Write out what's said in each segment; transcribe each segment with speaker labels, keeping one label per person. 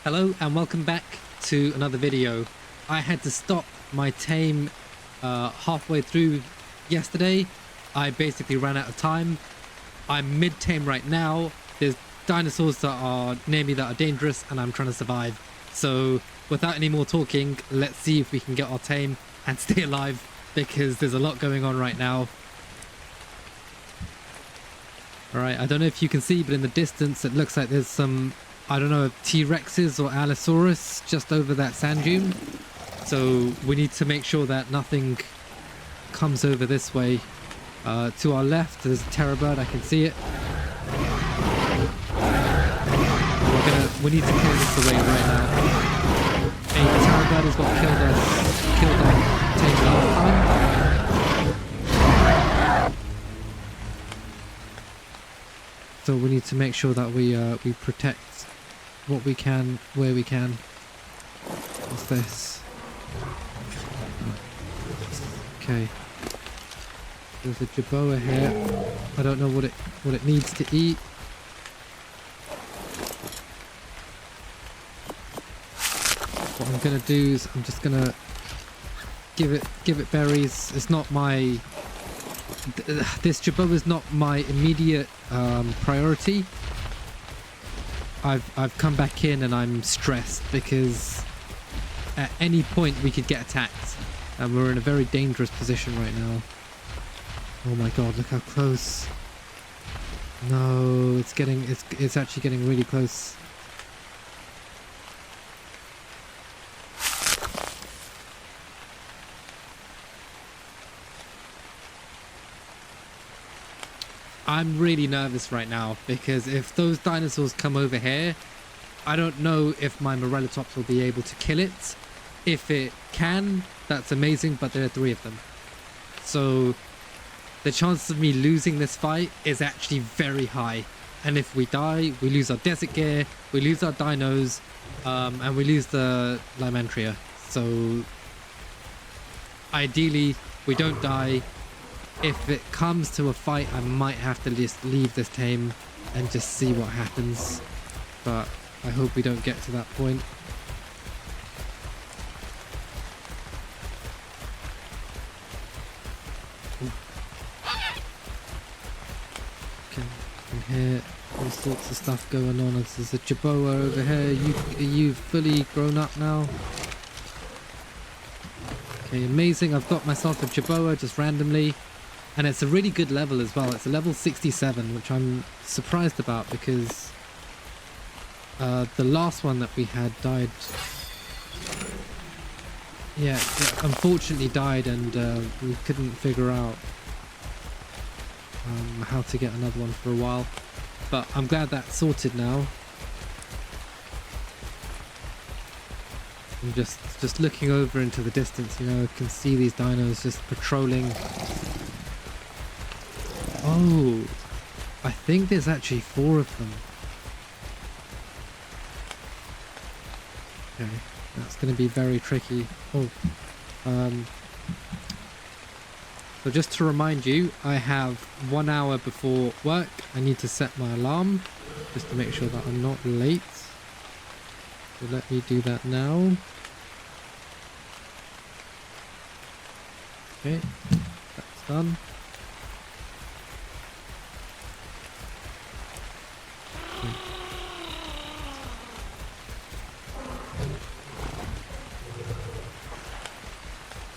Speaker 1: Hello and welcome back to another video. I had to stop my tame halfway through yesterday. I basically ran out of time. I'm mid-tame right now. There's dinosaurs that are near me that are dangerous and I'm trying to survive. So without any more talking, let's see if we can get our tame and stay alive because there's a lot going on right now. Alright, I don't know if you can see, but in the distance it looks like there's some, I don't know, T-Rexes or Allosaurus just over that sand dune. So we need to make sure that nothing comes over this way. To our left, there's a terror bird. I can see it. We need to clear this away right now. A terror bird is what killed our tame last time. So we need to make sure that we protect what we can, where we can. What's this? Okay. There's a jerboa here. I don't know what it needs to eat. What I'm gonna do is I'm just gonna give it berries. It's not my this jerboa is not my immediate priority. I've come back in and I'm stressed because at any point we could get attacked and we're in a very dangerous position right now. Oh my god, look how close. No, it's actually getting really close. I'm really nervous right now because if those dinosaurs come over here, I don't know if my Morellatops will be able to kill it. If it can, that's amazing, but there are 3 of them. So the chance of me losing this fight is actually very high. And if we die, we lose our desert gear, we lose our dinos, and we lose the Lymantria. So ideally, we don't die. If it comes to a fight, I might have to just leave this tame and just see what happens. But I hope we don't get to that point. Okay, in here, all sorts of stuff going on. There's a jerboa over here. Are you fully grown up now? Okay, amazing. I've got myself a jerboa just randomly. And it's a really good level as well. It's a level 67, which I'm surprised about because the last one that we had died. Yeah, it unfortunately died and we couldn't figure out how to get another one for a while. But I'm glad that's sorted now. I'm just looking over into the distance, you know, I can see these dinos just patrolling. Oh, I think there's actually 4 of them. Okay, that's going to be very tricky. Oh, so just to remind you, I have 1 hour before work. I need to set my alarm just to make sure that I'm not late. So let me do that now. Okay, that's done.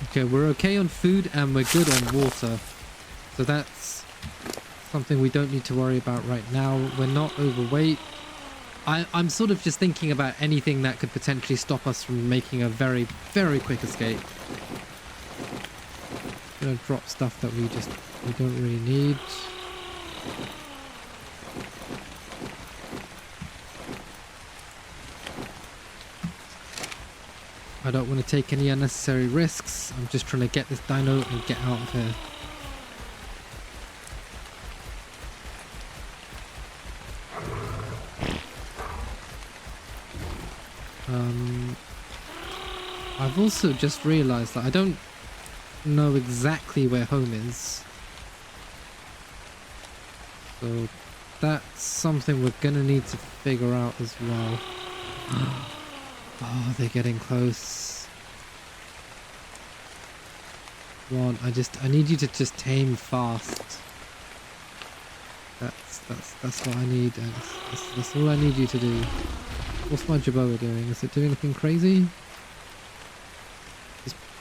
Speaker 1: Okay, we're okay on food and we're good on water. So that's something we don't need to worry about right now. We're not overweight. I'm sort of just thinking about anything that could potentially stop us from making a very, very quick escape. I'm gonna drop stuff that we don't really need. I don't want to take any unnecessary risks. I'm just trying to get this dino and get out of here. I've also just realized that I don't know exactly where home is. So that's something we're gonna need to figure out as well. Oh, they're getting close. Come on, I need you to just tame fast. That's what I need. That's all I need you to do. What's my Jerboa doing? Is it doing anything crazy?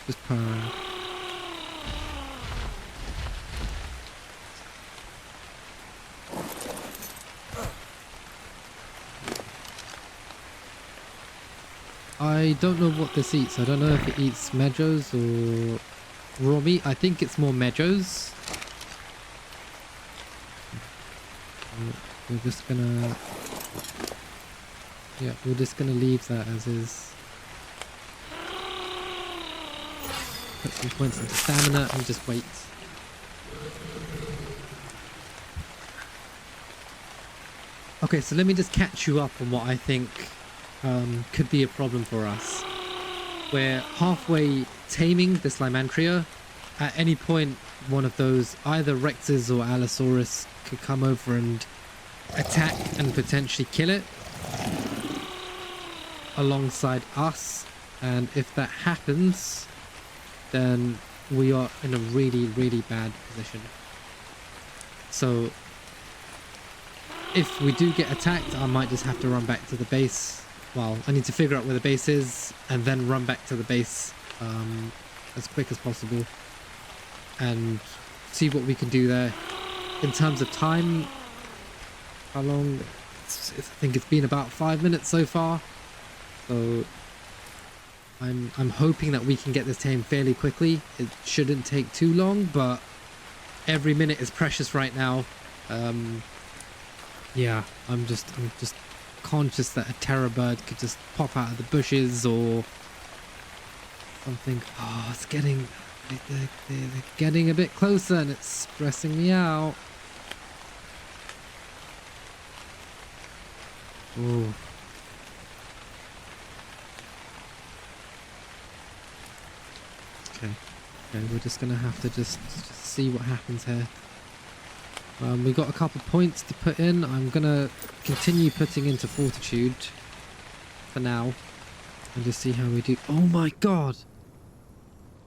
Speaker 1: Just purring. I don't know what this eats. I don't know if it eats meadows or raw meat. I think it's more meadows. We're just gonna... Yeah, we're just gonna leave that as is. Put some points into stamina and just wait. Okay, so let me just catch you up on what I think could be a problem for us. We're halfway taming this Lymantria. At any point, one of those, either Rexes or Allosaurus, could come over and attack and potentially kill it alongside us. And if that happens, then we are in a really, really bad position. So if we do get attacked, I might just have to run back to the base. Well, I need to figure out where the base is and then run back to the base as quick as possible and see what we can do there. In terms of time, how long? I think it's been about 5 minutes so far. So I'm hoping that we can get this tame fairly quickly. It shouldn't take too long, but every minute is precious right now. Yeah, I'm just conscious that a terror bird could just pop out of the bushes or something. Oh, it's getting... They're getting a bit closer and it's stressing me out. Oh. Okay, we're just gonna have to just see what happens here. We got a couple points to put in. I'm gonna continue putting into fortitude for now and just see how we do. Oh my god!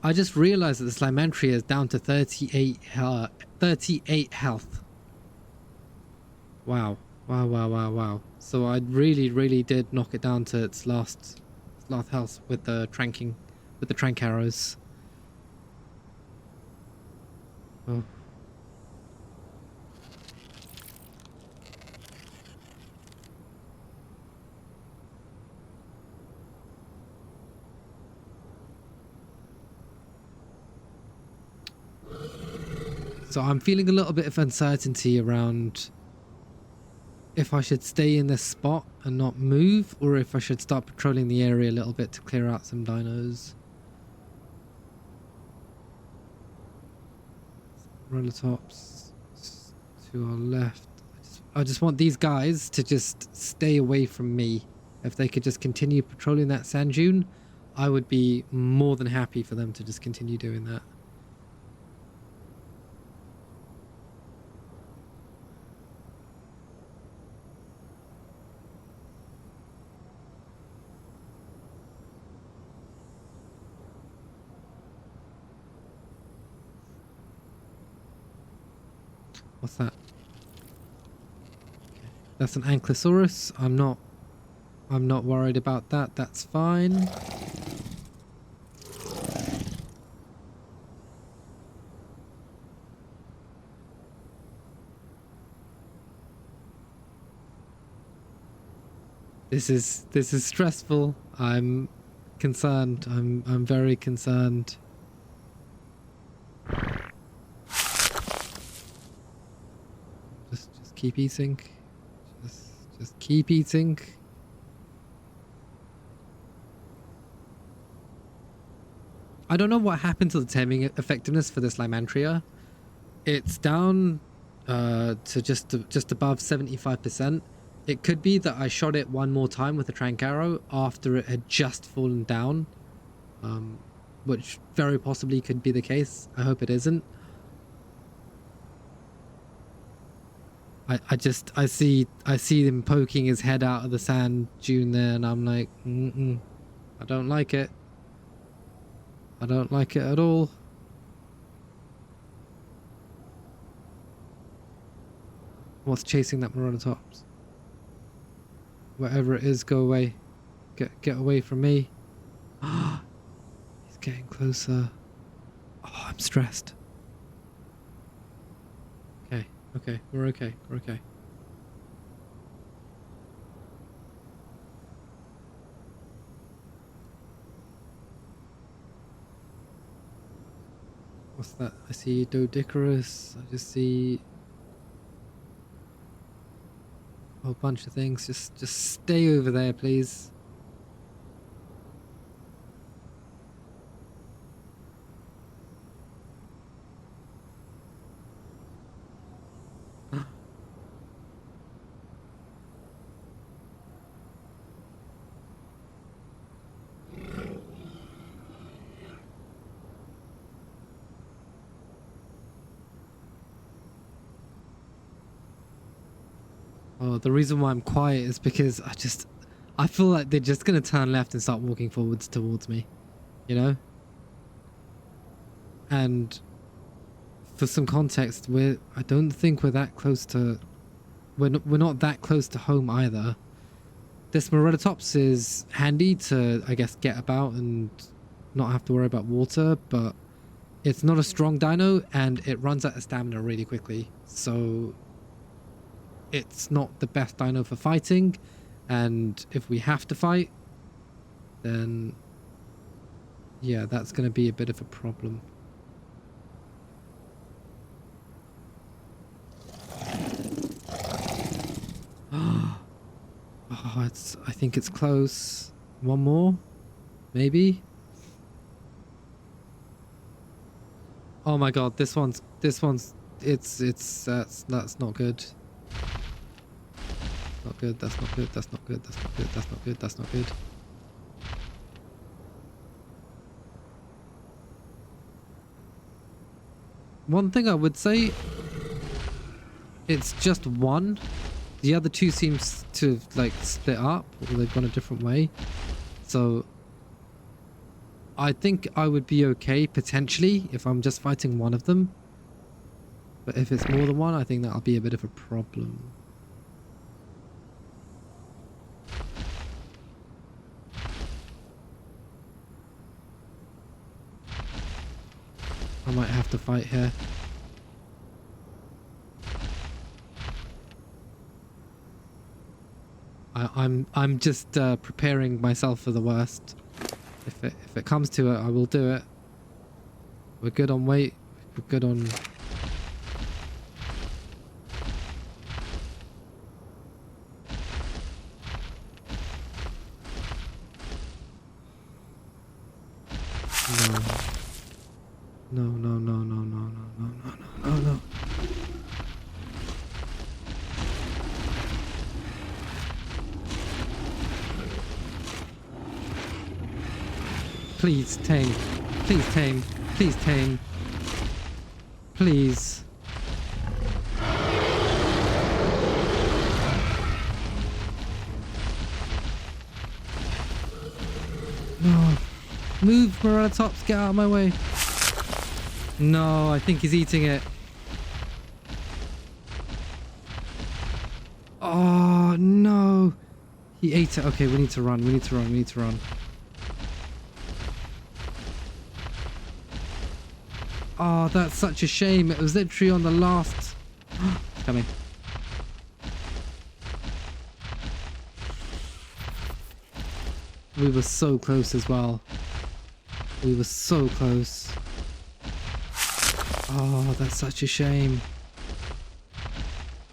Speaker 1: I just realized that this Lymantria is down to 38 health. Wow. Wow. So I really did knock it down to its last health with the trank arrows. Oh. So I'm feeling a little bit of uncertainty around if I should stay in this spot and not move, or if I should start patrolling the area a little bit to clear out some dinos. Relatops to our left. I just want these guys to just stay away from me. If they could just continue patrolling that sand dune, I would be more than happy for them to just continue doing that. What's that? Okay. That's an Ankylosaurus. I'm not worried about that. That's fine. This is stressful. I'm concerned. I'm very concerned. Just keep eating. Just keep eating. I don't know what happened to the taming effectiveness for this Lymantria. It's down to just above 75%. It could be that I shot it one more time with a trank arrow after it had just fallen down, which very possibly could be the case. I hope it isn't. I see him poking his head out of the sand dune there, and I'm like, I don't like it. I don't like it at all. What's chasing that Morellotops? Whatever it is, go away. Get away from me. He's getting closer. Oh, I'm stressed. Okay, okay, we're okay, we're okay. What's that? I see Dodicarus. I just see a whole bunch of things. Just stay over there, please. Oh, the reason why I'm quiet is because I feel like they're just gonna turn left and start walking forwards towards me, you know? And for some context, I don't think we're that close to, we're not that close to home either. This Morellotops is handy to, I guess, get about and not have to worry about water, but it's not a strong dino and it runs out of stamina really quickly. So it's not the best dino for fighting, and if we have to fight, then yeah, that's going to be a bit of a problem. Oh, I think it's close. One more, maybe. Oh my god, this one's that's not good. Not good, that's not good, that's not good, that's not good, that's not good, that's not good. One thing I would say, it's just one. The other two seems to have, like, split up, or they've gone a different way. So I think I would be okay potentially if I'm just fighting one of them. But if it's more than one, I think that'll be a bit of a problem. I might have to fight here. I'm just preparing myself for the worst. If it comes to it, I will do it. We're good on weight. We're good on. No. No. Please tame. Please tame. Please tame. Please. No. Move, Morellotops, get out of my way. No, I think he's eating it. Oh, no. He ate it. Okay, we need to run. We need to run. We need to run. Oh, that's such a shame. It was literally on the last... It's coming. We were so close as well. We were so close. Oh, that's such a shame.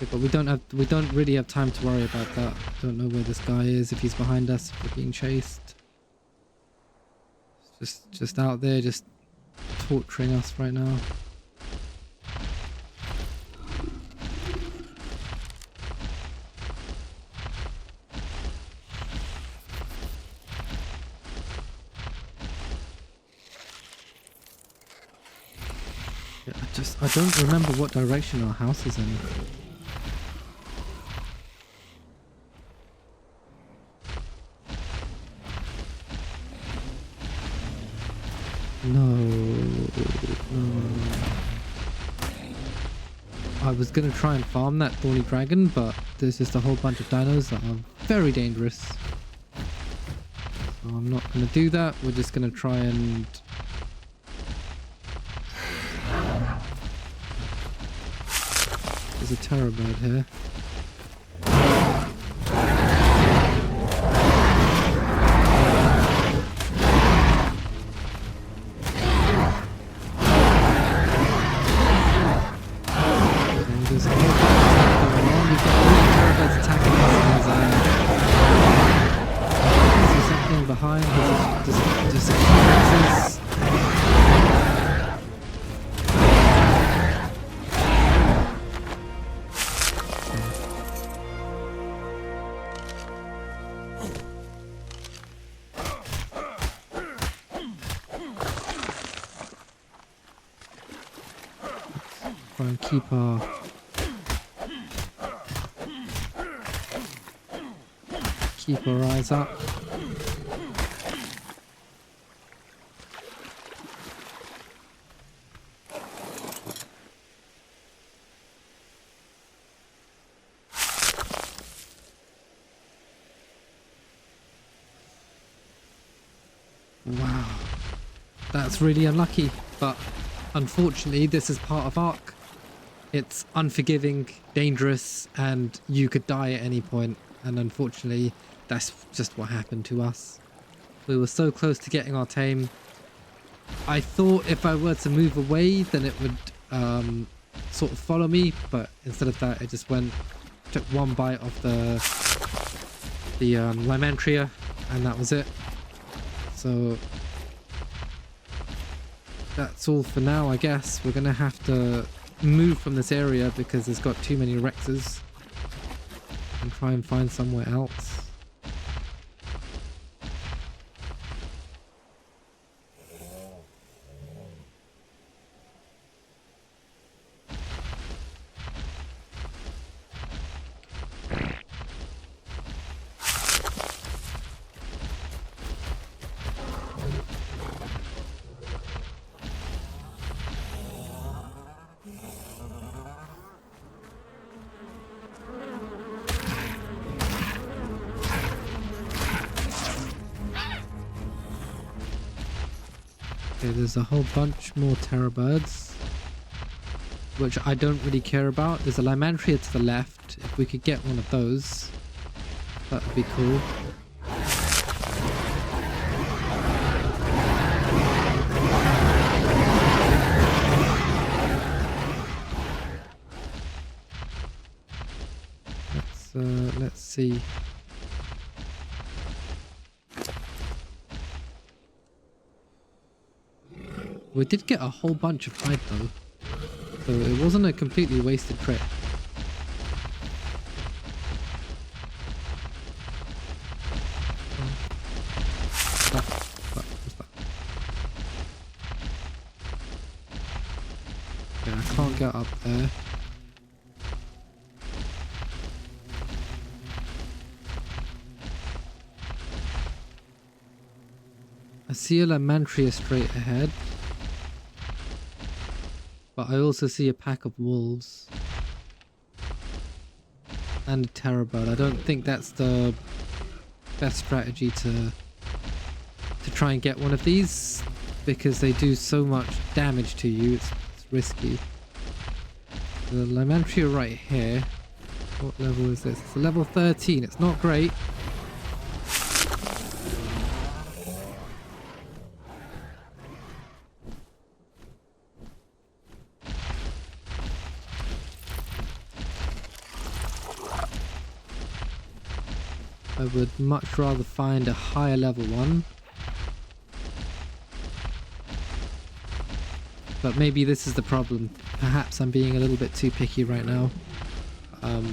Speaker 1: Okay, but we don't really have time to worry about that. Don't know where this guy is, if he's behind us, if we're being chased. Just out there, just torturing us right now. Yeah, I don't remember what direction our house is in. No. No. I was going to try and farm that thorny dragon, but there's just a whole bunch of dinos that are very dangerous. So I'm not going to do that. We're just going to try and... There's a terror bird here. Try and keep our eyes up. Wow, that's really unlucky, but unfortunately this is part of ARK. It's unforgiving, dangerous, and you could die at any point, and unfortunately that's just what happened to us. We were so close to getting our tame. I thought if I were to move away then it would sort of follow me, but instead of that it just took one bite of the Lymantria, and that was it. So that's all for now, I guess. We're gonna have to move from this area because it's got too many Rexes, and try and find somewhere else. Okay, there's a whole bunch more terror birds, which I don't really care about. There's a Lymantria to the left. If we could get one of those, that would be cool. Let's see. We did get a whole bunch of hide though, so it wasn't a completely wasted trip. What's that? Yeah, I can't get up there. I see a Lymantria straight ahead. But I also see a pack of wolves and a terror bird. I don't think that's the best strategy to try and get one of these, because they do so much damage to you. It's risky. The Lymantria right here. What level is this? It's a level 13. It's not great. I would much rather find a higher level one. But maybe this is the problem. Perhaps I'm being a little bit too picky right now. And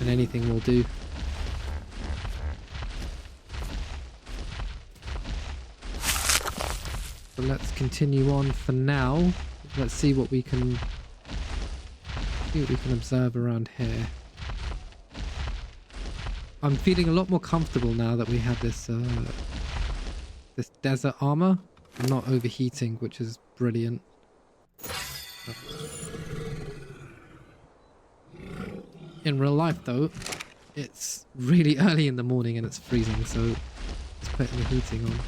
Speaker 1: anything will do. So let's continue on for now. Let's see what we can observe around here. I'm feeling a lot more comfortable now that we have this this desert armor. I'm not overheating, which is brilliant. In real life though, it's really early in the morning and it's freezing, so just putting the heating on.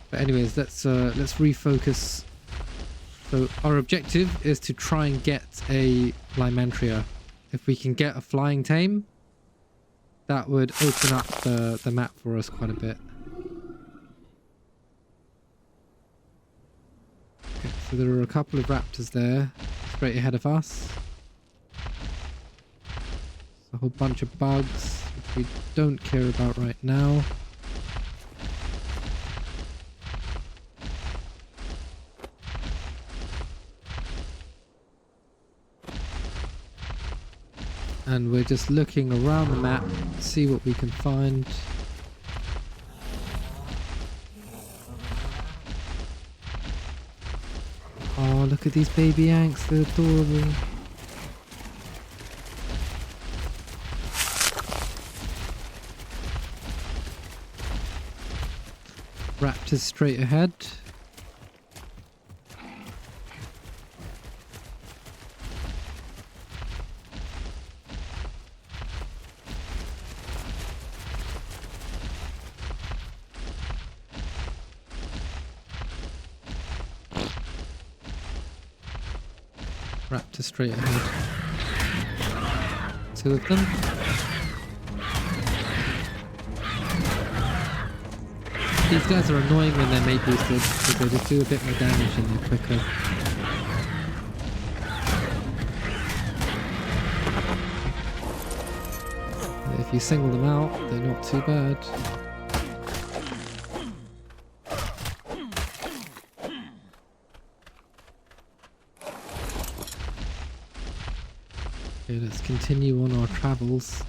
Speaker 1: But anyways, let's refocus. So our objective is to try and get a Lymantria. If we can get a flying tame, that would open up the map for us quite a bit. Okay, so there are a couple of raptors there, straight ahead of us. A whole bunch of bugs, which we don't care about right now. And we're just looking around the map to see what we can find. Oh, look at these baby Anks, they're adorable. Raptors straight ahead. Raptors straight ahead. Two of them. These guys are annoying when they're mate boosted because they just do a bit more damage and they're quicker. But if you single them out, they're not too bad. Okay, let's continue on our travels.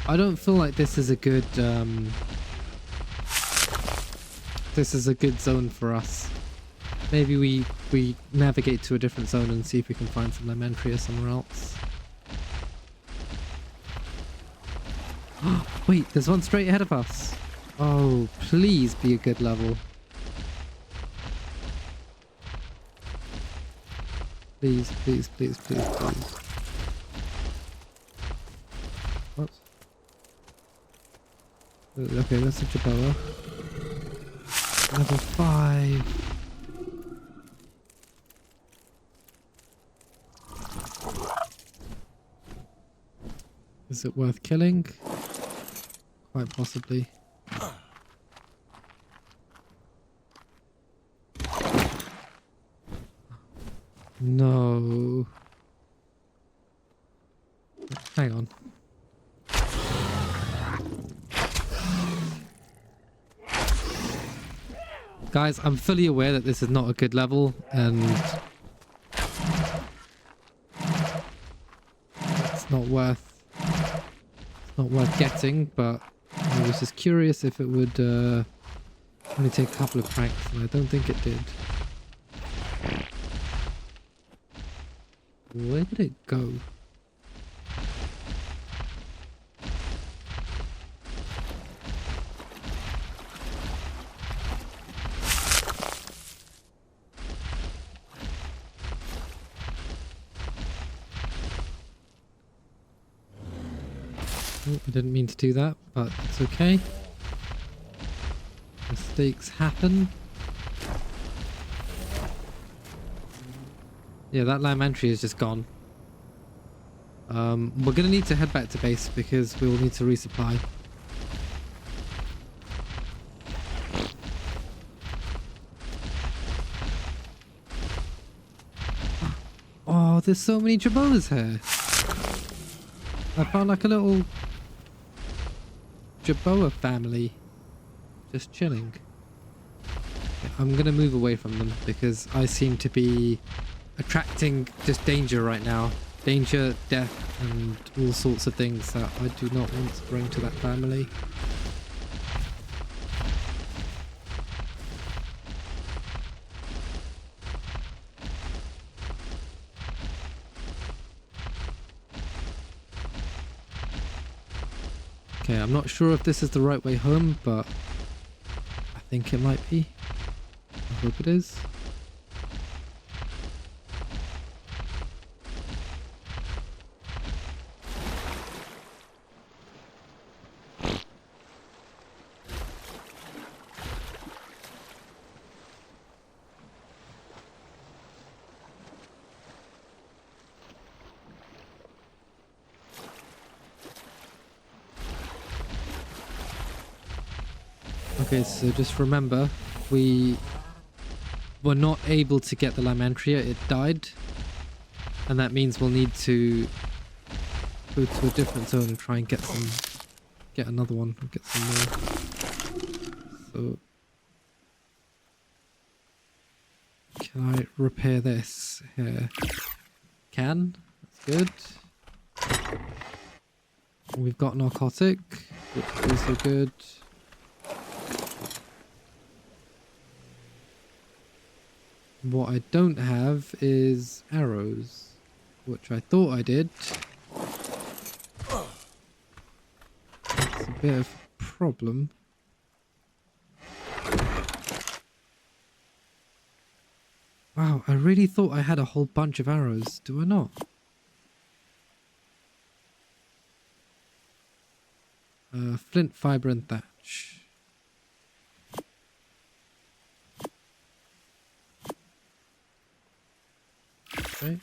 Speaker 1: I don't feel like this is a good zone for us. Maybe we navigate to a different zone and see if we can find some Lymantria somewhere else. Wait, there's one straight ahead of us. Oh, please be a good level. Please, please, please, please, please. What? Okay, that's a Jabella. Level 5. Is it worth killing? Quite possibly. No. Hang on. Guys, I'm fully aware that this is not a good level and it's not worth getting, but I was just curious if it would only take a couple of pranks, and I don't think it did. Where did it go? Oh, I didn't mean to do that, but it's okay. Mistakes happen. Yeah, that Lymantria is just gone. We're gonna need to head back to base because we will need to resupply. Oh, there's so many Jabolas here. I found like a little Jaboa family just chilling. Okay, I'm gonna move away from them because I seem to be attracting just danger right now. Danger, death, and all sorts of things that I do not want to bring to that family. Okay, I'm not sure if this is the right way home, but I think it might be. I hope it is. Okay, so just remember, we were not able to get the Lymantria, it died. And that means we'll need to go to a different zone and try and get another one, get some more. So, can I repair this here? Can, that's good. We've got narcotic, which is also good. What I don't have is arrows, which I thought I did. It's a bit of a problem. Wow, I really thought I had a whole bunch of arrows. Do I not? Flint, fiber, and thatch. Okay.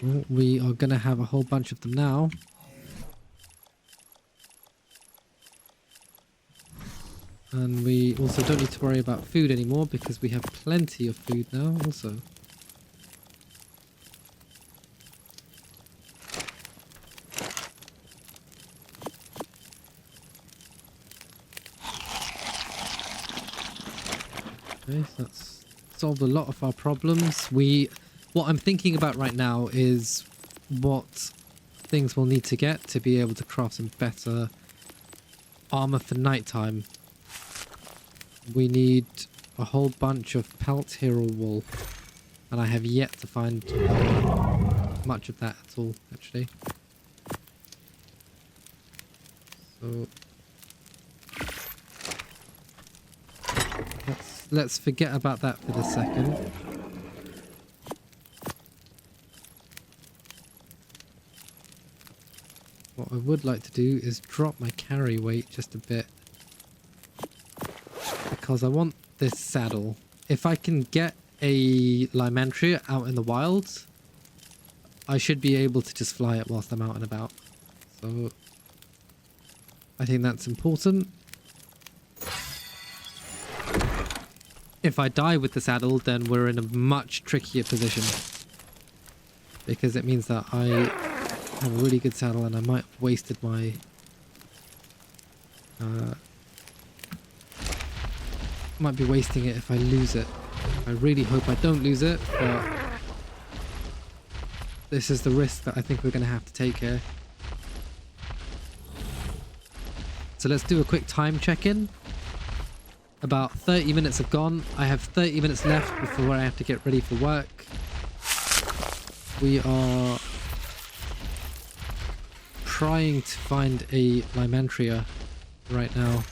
Speaker 1: Well, we are going to have a whole bunch of them now. And we also don't need to worry about food anymore because we have plenty of food now also. Okay, so that's solved a lot of our problems. What I'm thinking about right now is what things we'll need to get to be able to craft some better armor for nighttime. We need a whole bunch of pelt hero wool, and I have yet to find much of that at all, actually. So let's forget about that for this second. What I would like to do is drop my carry weight just a bit, because I want this saddle. If I can get a Lymantria out in the wild, I should be able to just fly it whilst I'm out and about. So I think that's important. If I die with the saddle, then we're in a much trickier position, because it means that I have a really good saddle and I might have wasted my might be wasting it if I lose it. I really hope I don't lose it, but this is the risk that I think we're going to have to take here. So let's do a quick time check-in. About 30 minutes have gone. I have 30 minutes left before I have to get ready for work. We are trying to find a Lymantria right now.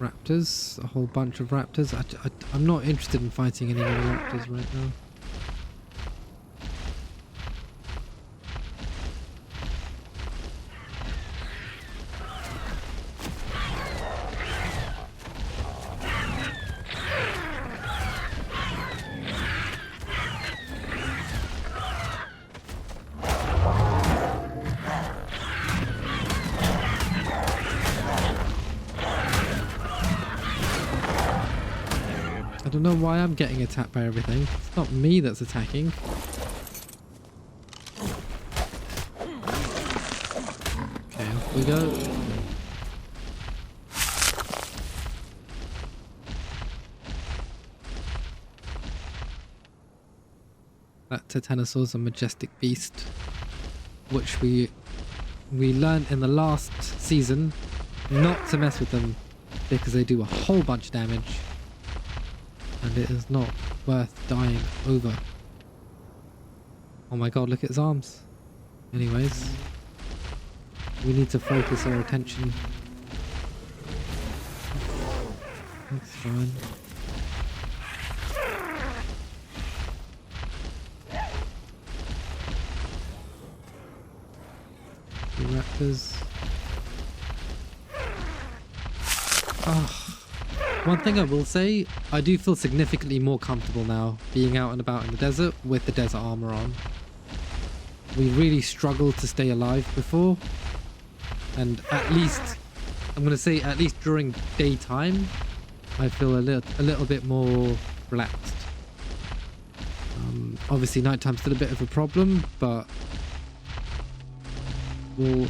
Speaker 1: Raptors, a whole bunch of raptors. I'm not interested in fighting any more raptors right now. I don't know why I'm getting attacked by everything. It's not me that's attacking. Okay, off we go. That Titanosaur's a majestic beast, which we learned in the last season not to mess with them because they do a whole bunch of damage. And and it is not worth dying over. Oh my god, look at his arms. Anyways, we need to focus our attention. That's fine. The raptors. Oh. One thing I will say, I do feel significantly more comfortable now being out and about in the desert with the desert armor on. We really struggled to stay alive before, and at least, I'm going to say at least during daytime, I feel a little bit more relaxed. Obviously nighttime's still a bit of a problem, but we'll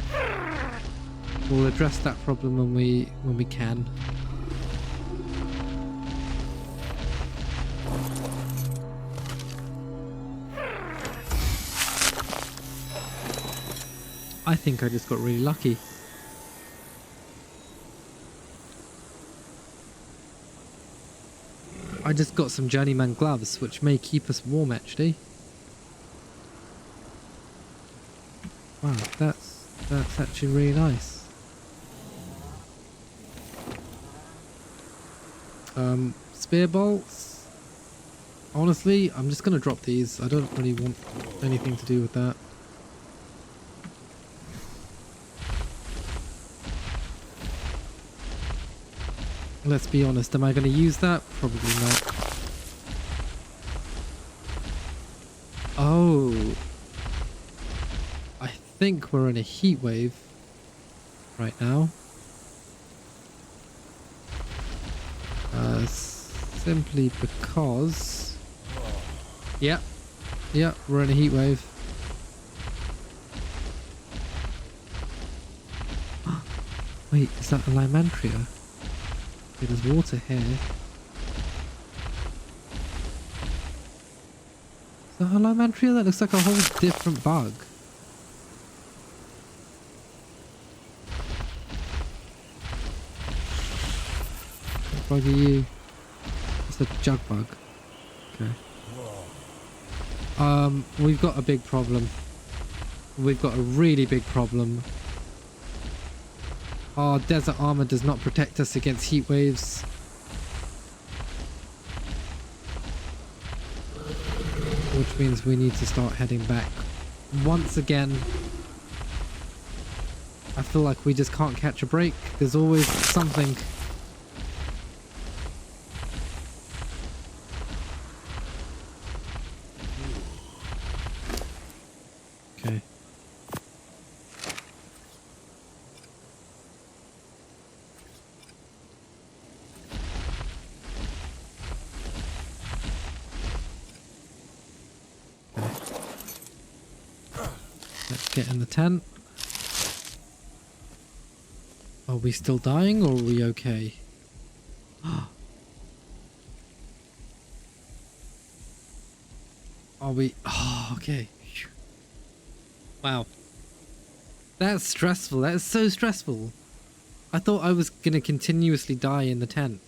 Speaker 1: address that problem when we can. I think I just got really lucky. I just got some journeyman gloves, which may keep us warm actually. Wow, that's actually really nice. Spear bolts. Honestly, I'm just gonna drop these. I don't really want anything to do with that. Let's be honest, am I going to use that? Probably not. Oh. I think we're in a heat wave right now. Simply because... Yeah, we're in a heat wave. Wait, is that a Lymantria? Okay, there's water here. Is that a Lymantria? That looks like a whole different bug. What bug are you? It's a jug bug. Okay. We've got a big problem. We've got a really big problem. Our desert armor does not protect us against heat waves. Which means we need to start heading back. Once again, I feel like we just can't catch a break. There's always something. Okay. Let's get in the tent. Are we still dying or are we okay? Are we? Oh, okay. Wow. That's stressful. That is so stressful. I thought I was gonna continuously die in the tent.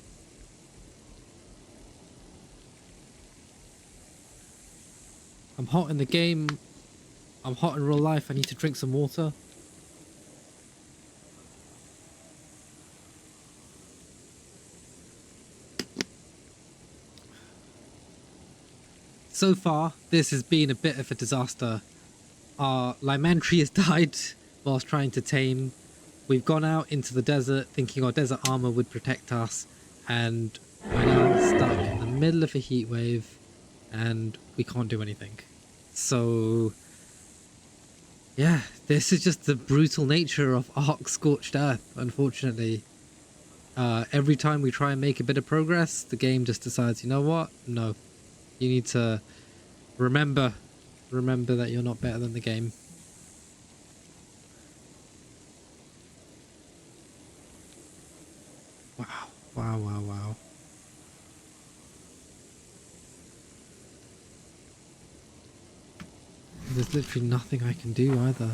Speaker 1: I'm hot in the game. I'm hot in real life. I need to drink some water. So far, this has been a bit of a disaster. Our Lymantria has died whilst trying to tame. We've gone out into the desert thinking our desert armor would protect us, and we're now stuck in the middle of a heat wave and we can't do anything. So yeah, this is just the brutal nature of ARK Scorched Earth, unfortunately. Every time we try and make a bit of progress, the game just decides, you know what? No. You need to remember that you're not better than the game. Wow. There's literally nothing I can do either.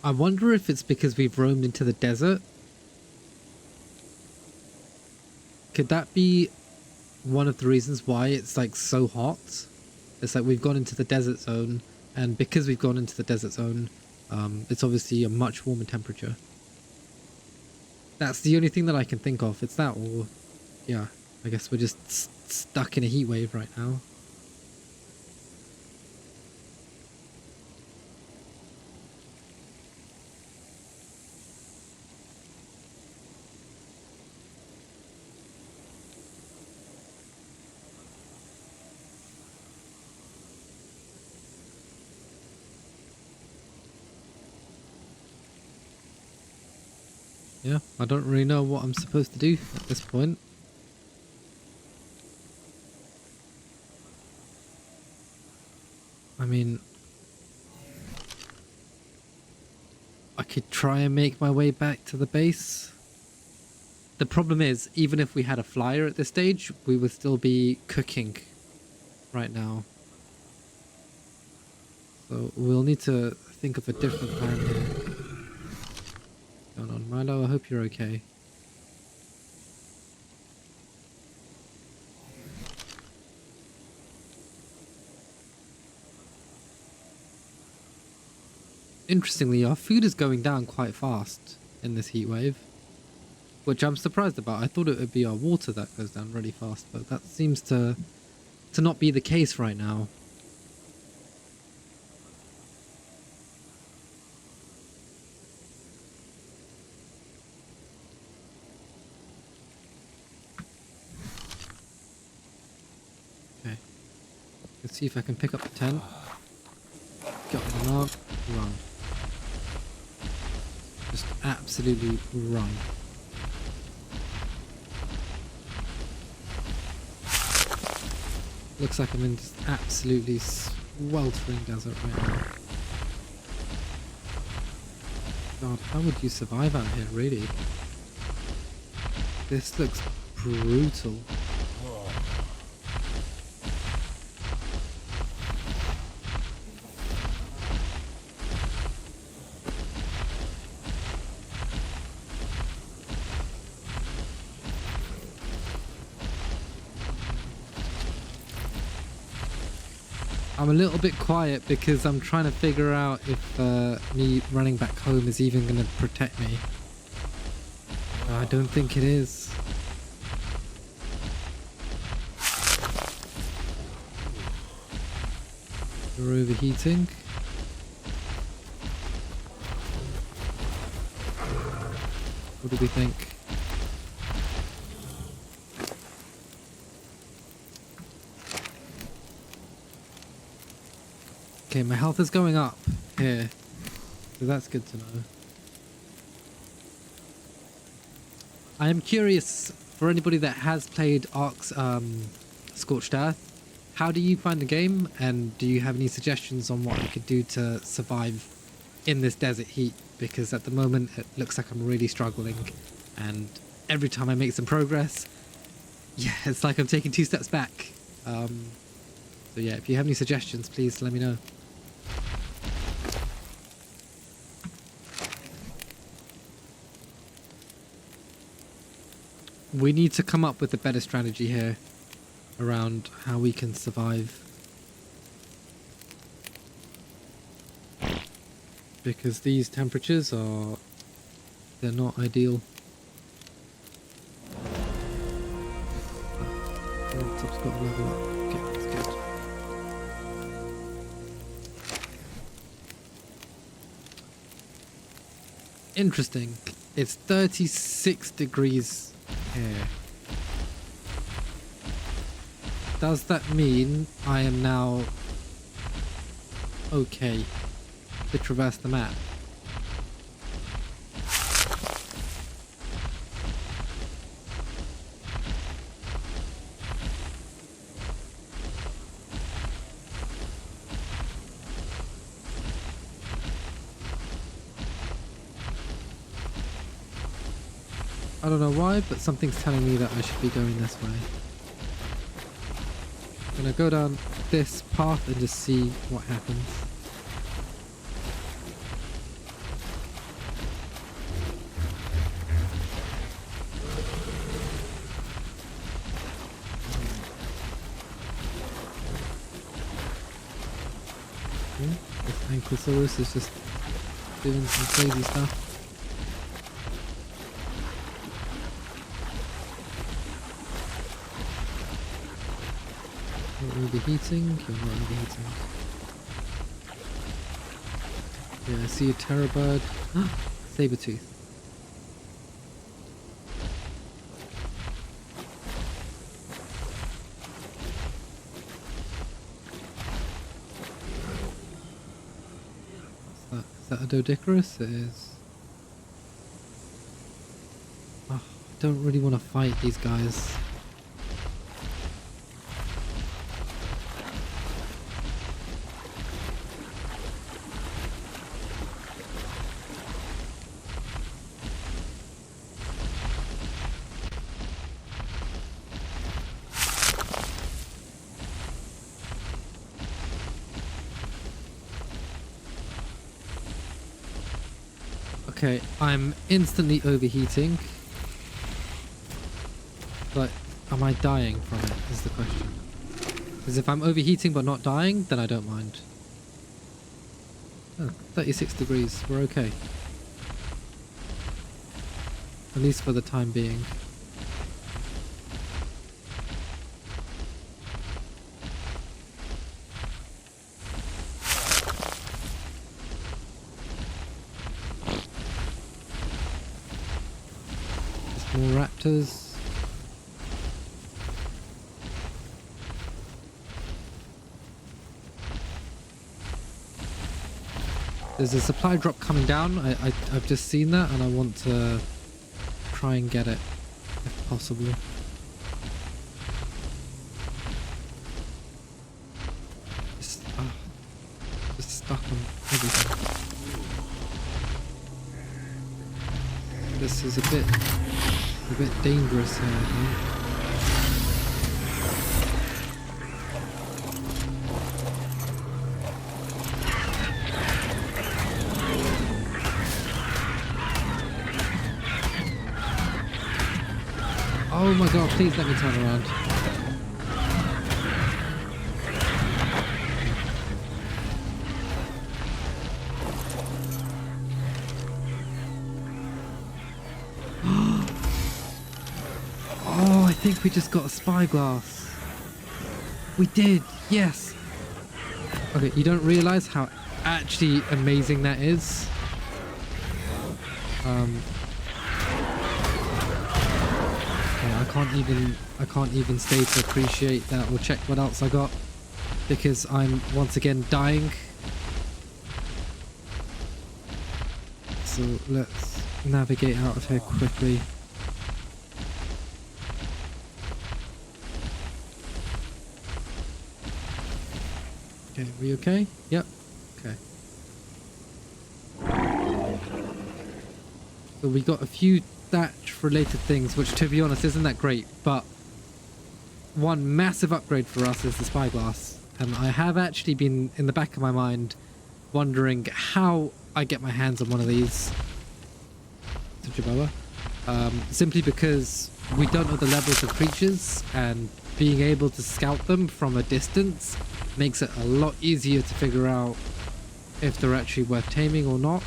Speaker 1: I wonder if it's because we've roamed into the desert. Could that be one of the reasons why it's like so hot? It's like we've gone into the desert zone, and because we've gone into the desert zone, it's obviously a much warmer temperature. That's the only thing that I can think of. It's that, or yeah, I guess we're just stuck in a heat wave right now. Yeah, I don't really know what I'm supposed to do at this point. I mean, I could try and make my way back to the base. The problem is, even if we had a flyer at this stage, we would still be cooking right now. So we'll need to think of a different plan here. What's going on, Milo? I hope you're okay. Interestingly, our food is going down quite fast in this heat wave, which I'm surprised about. I thought it would be our water that goes down really fast, but that seems to not be the case right now. Okay, let's see if I can pick up the tent. Get on the mark, run. Just absolutely run. Looks like I'm in just absolutely sweltering desert right now. God, how would you survive out here, really? This looks brutal. I'm a little bit quiet because I'm trying to figure out if me running back home is even going to protect me. I don't think it is. We're overheating. What do we think? Okay, my health is going up here, so that's good to know. I am curious, for anybody that has played ARK's Scorched Earth, how do you find the game, and do you have any suggestions on what I could do to survive in this desert heat? Because at the moment it looks like I'm really struggling, and every time I make some progress, yeah, it's like I'm taking 2 steps back. So yeah, if you have any suggestions, please let me know. We need to come up with a better strategy here around how we can survive. Because these temperatures are... they're not ideal. Oh, top's got to level up. Okay, that's good. Interesting. It's 36 degrees here. Does that mean I am now okay to traverse the map? I don't know why, but something's telling me that I should be going this way. I'm gonna go down this path and just see what happens. Ooh, this Ankylosaurus is just doing some crazy stuff. You're overheating. You're not overheating. Yeah, I see a terror bird. Saber-tooth. Is that a Doedicurus? It is. Oh, I don't really want to fight these guys. Okay, I'm instantly overheating. But am I dying from it is the question. Because if I'm overheating but not dying, then I don't mind. Oh, 36 degrees, we're okay. At least for the time being. More raptors. There's a supply drop coming down. I've just seen that and I want to try and get it if possible. Just stuck on everything. This is a bit dangerous here, I think. Oh my god, please let me turn around. Oh, I think we just got a spyglass. We did, yes. Okay, you don't realize how actually amazing that is. I can't even stay to appreciate that or check what else I got because I'm once again dying. So let's navigate out of here quickly. Okay, we okay? Yep. Okay. So we got a few thatch related things, which to be honest isn't that great, but one massive upgrade for us is the spyglass. And I have actually been in the back of my mind wondering how I get my hands on one of these. Simply because we don't know the levels of creatures, and being able to scout them from a distance makes it a lot easier to figure out if they're actually worth taming or not.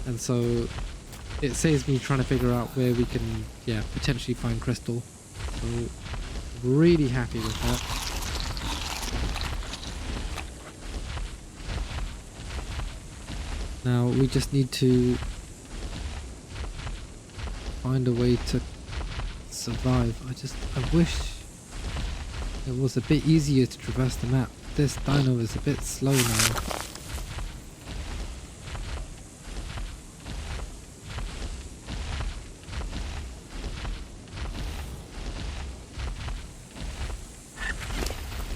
Speaker 1: And so it saves me trying to figure out where we can, yeah, potentially find crystal. So really happy with that. Now we just need to find a way to survive. I wish it was a bit easier to traverse the map. This dino is a bit slow now.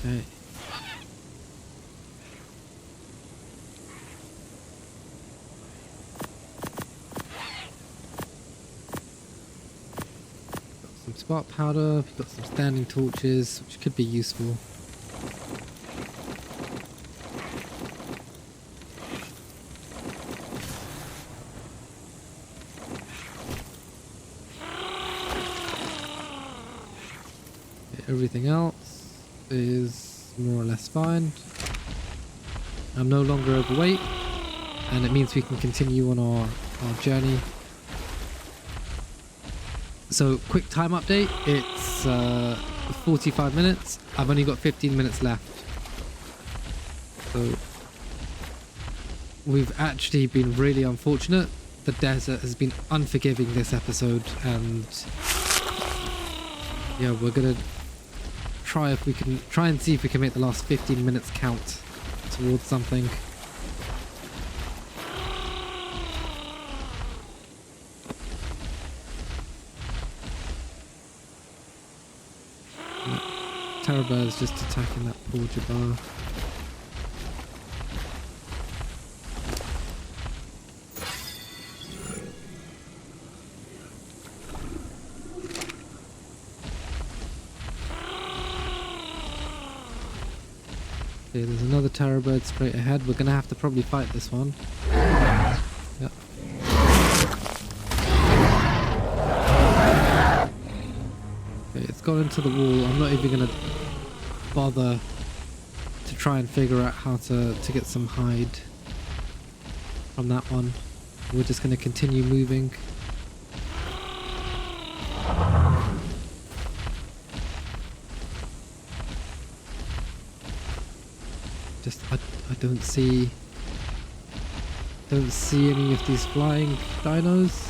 Speaker 1: Okay. Got some spark powder, we've got some standing torches, which could be useful. Okay, everything else is more or less fine. I'm no longer overweight, and it means we can continue on our journey. So, quick time update. It's 45 minutes. I've only got 15 minutes left. So, we've actually been really unfortunate. The desert has been unforgiving this episode, and yeah, we're gonna try and see if we can make the last 15 minutes count towards something. Terrorbear is just attacking that poor Jabbar. Okay, there's another terrorbird straight ahead. We're gonna have to probably fight this one. Yep. Okay, it's gone into the wall. I'm not even gonna bother to try and figure out how to get some hide from that one. We're just gonna continue moving. Just I don't see any of these flying dinos.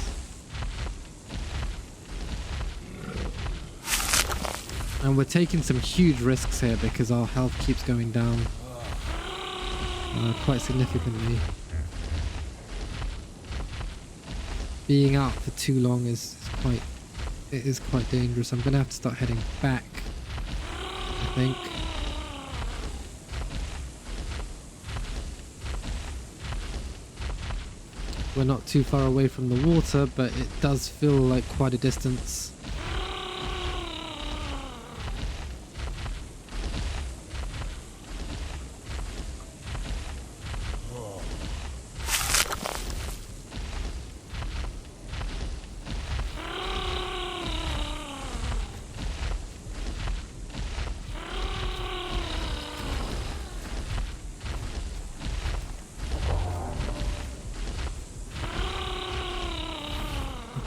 Speaker 1: And we're taking some huge risks here because our health keeps going down quite significantly. Being out for too long is quite dangerous. I'm gonna have to start heading back, I think. We're not too far away from the water, but it does feel like quite a distance.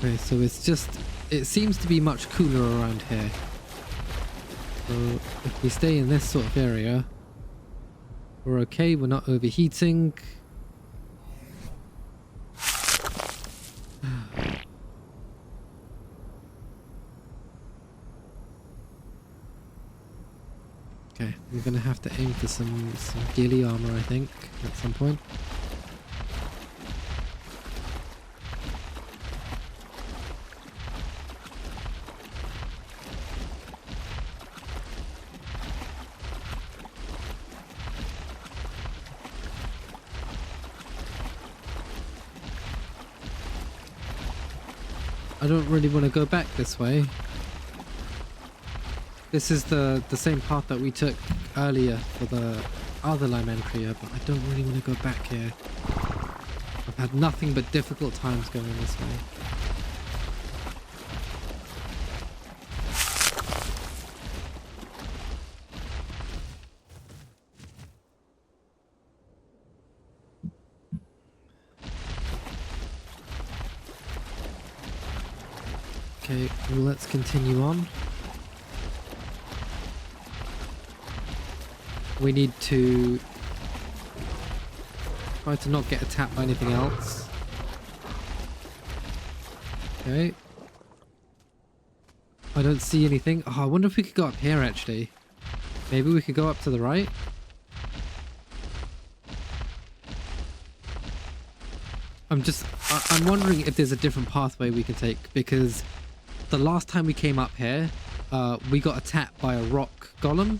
Speaker 1: Okay, so it seems to be much cooler around here. So if we stay in this sort of area, we're okay, we're not overheating. Okay, we're gonna have to aim for some ghillie armor, I think, at some point. I don't really want to go back this way. This is the same path that we took earlier for the other Lymantria, but I don't really want to go back here. I've had nothing but difficult times going this way. Okay, well, let's continue on. We need to try to not get attacked by anything else. Okay. I don't see anything. Oh, I wonder if we could go up here actually. Maybe we could go up to the right. I'm wondering if there's a different pathway we can take, because the last time we came up here, we got attacked by a rock golem,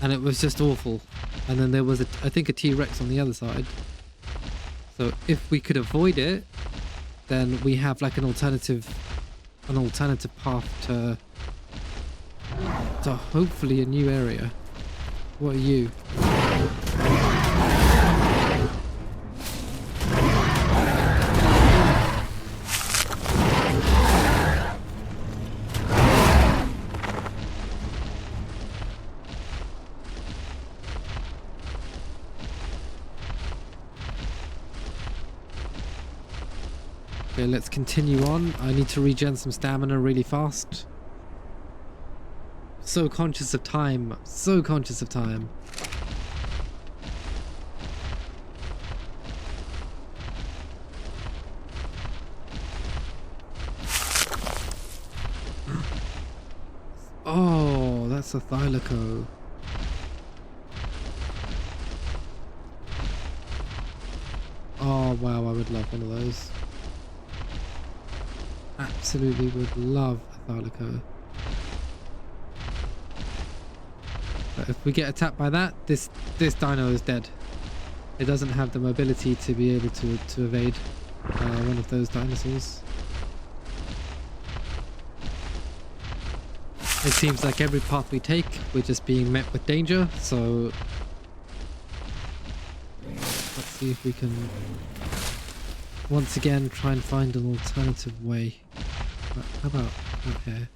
Speaker 1: and it was just awful. And then there was I think a T-Rex on the other side. So if we could avoid it, then we have like an alternative path to hopefully a new area. What are you? Okay, let's continue on. I need to regen some stamina really fast. So conscious of time. So conscious of time. Oh, that's a thylaco. Oh wow, I would love one of those. Absolutely would love a thylaco. But if we get attacked by that, this dino is dead. It doesn't have the mobility to be able to evade one of those dinosaurs. It seems like every path we take, we're just being met with danger, so let's see if we can once again try and find an alternative way. How about out here?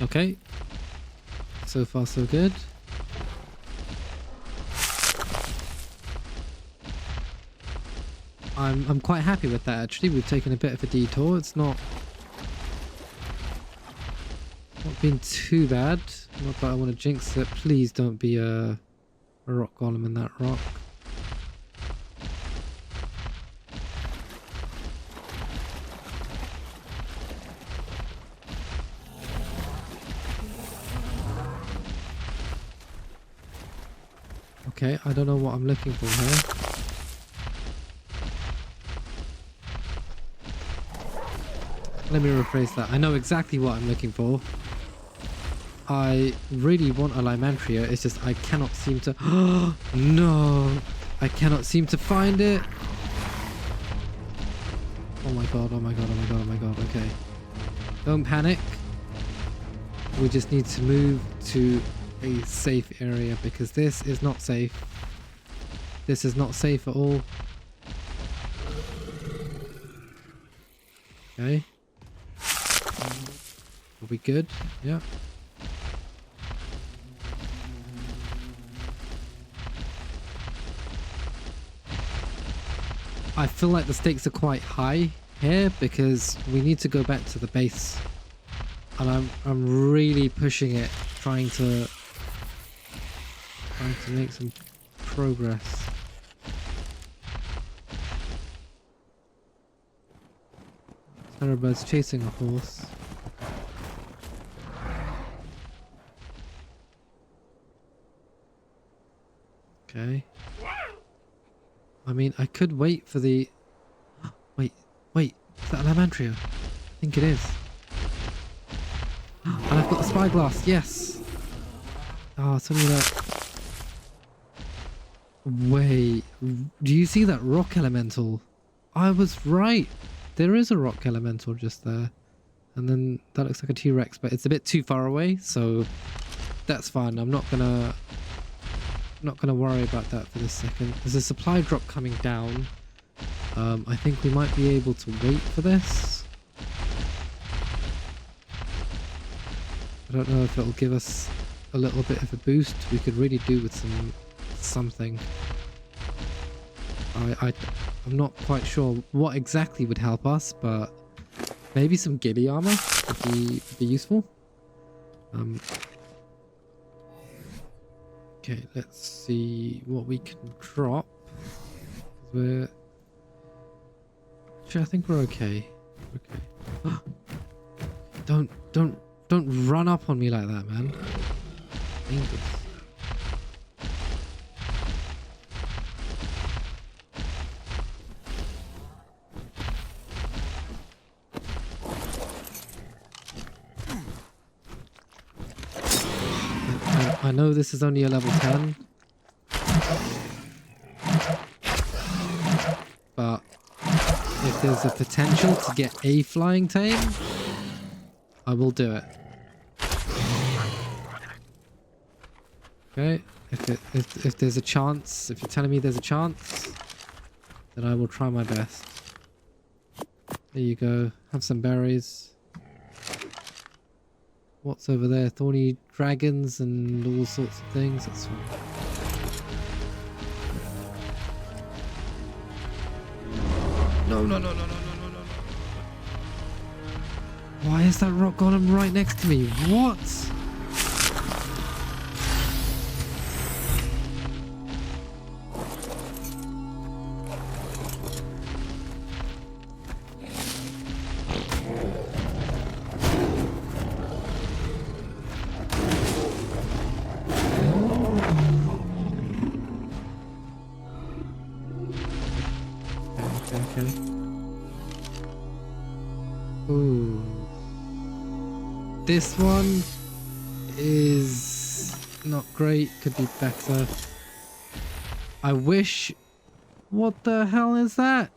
Speaker 1: Okay, so far so good. I'm quite happy with that actually. We've taken a bit of a detour. It's not been too bad. Not that I want to jinx it. Please don't be a rock golem in that rock. Okay, I don't know what I'm looking for here. Let me rephrase that. I know exactly what I'm looking for. I really want a Lymantria. It's just I cannot seem to... No! I cannot seem to find it! Oh my god, oh my god, oh my god, oh my god. Okay. Don't panic. We just need to move to a safe area because this is not safe. This is not safe at all. Okay. Are we good? Yeah. I feel like the stakes are quite high here because we need to go back to the base. And I'm really pushing it, trying to make some progress. Terrorbird's chasing a horse. Okay. I mean, I could wait for the... Wait, is that a Lymantria? I think it is. And I've got the spyglass, yes! Oh, it's only that... Wait, do you see that rock elemental? I was right! There is a rock elemental just there. And then that looks like a T-Rex, but it's a bit too far away, so that's fine. I'm not gonna worry about that for this second. There's a supply drop coming down. I think we might be able to wait for this. I don't know if it'll give us a little bit of a boost. We could really do with something. I'm not quite sure what exactly would help us, but maybe some ghillie armor would be useful. Okay, let's see what we can drop. Actually, I think we're okay. Okay. Don't run up on me like that, man. Dangerous. I know this is only a level 10, but if there's a potential to get a flying tame, I will do it. Okay, if there's a chance, if you're telling me there's a chance, then I will try my best. There you go. Have some berries. What's over there? Thorny dragons and all sorts of things. That's fine. No, no, no, no, no, no, no, no, no. Why is that rock golem right next to me? What? Okay. Ooh. This one is not great. Could be better. I wish... What the hell is that?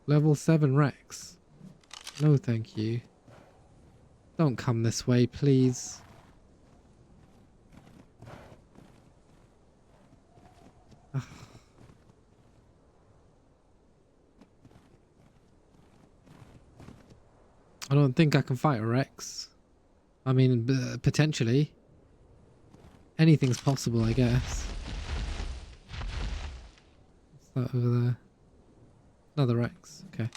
Speaker 1: Level 7 Rex. No thank you. Don't come this way, please. I don't think I can fight a Rex. I mean, potentially. Anything's possible, I guess. What's that over there? Another Rex. Okay.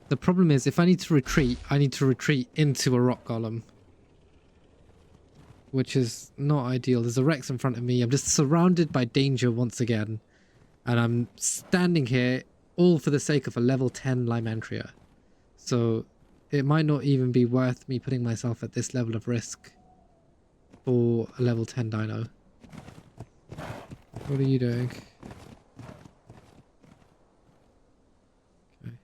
Speaker 1: The problem is, if I need to retreat, I need to retreat into a rock golem. Which is not ideal. There's a Rex in front of me. I'm just surrounded by danger once again. And I'm standing here all for the sake of a level 10 Lymantria. So it might not even be worth me putting myself at this level of risk for a level 10 dino. What are you doing? Okay.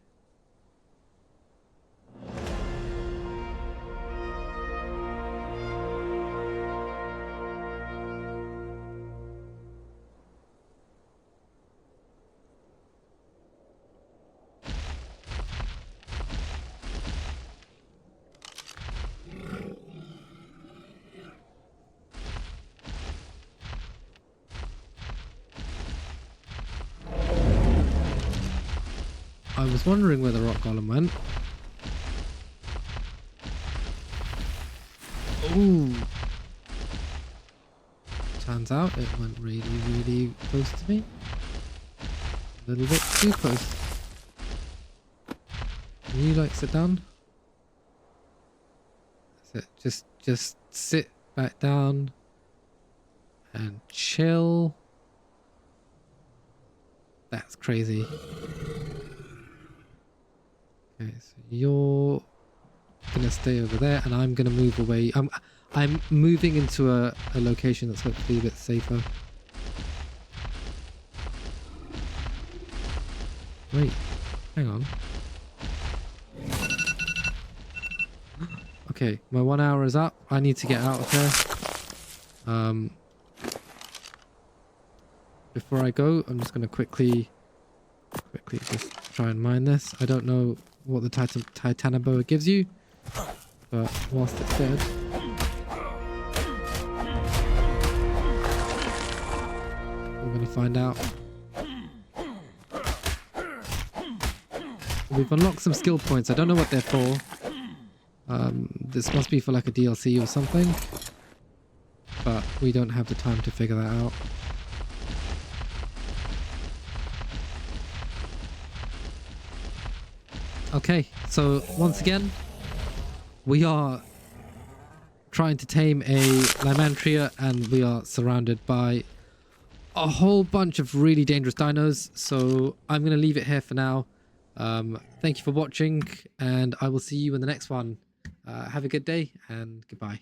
Speaker 1: I was wondering where the rock golem went. Ooh. Turns out it went really, really close to me. A little bit too close. Can you like sit down? That's it. Just sit back down and chill. That's crazy. Okay, so you're gonna stay over there, and I'm gonna move away. I'm moving into a location that's hopefully a bit safer. Wait, hang on. Okay, my 1 hour is up. I need to get out of here. Before I go, I'm just gonna quickly just try and mine this. I don't know what the Titanoboa gives you, but whilst it's dead, we're gonna find out. We've unlocked some skill points. I don't know what they're for. This must be for like a DLC or something, but we don't have the time to figure that out. Okay, so once again, we are trying to tame a Lymantria, and we are surrounded by a whole bunch of really dangerous dinos. So I'm going to leave it here for now. Thank you for watching, and I will see you in the next one. Have a good day, and goodbye.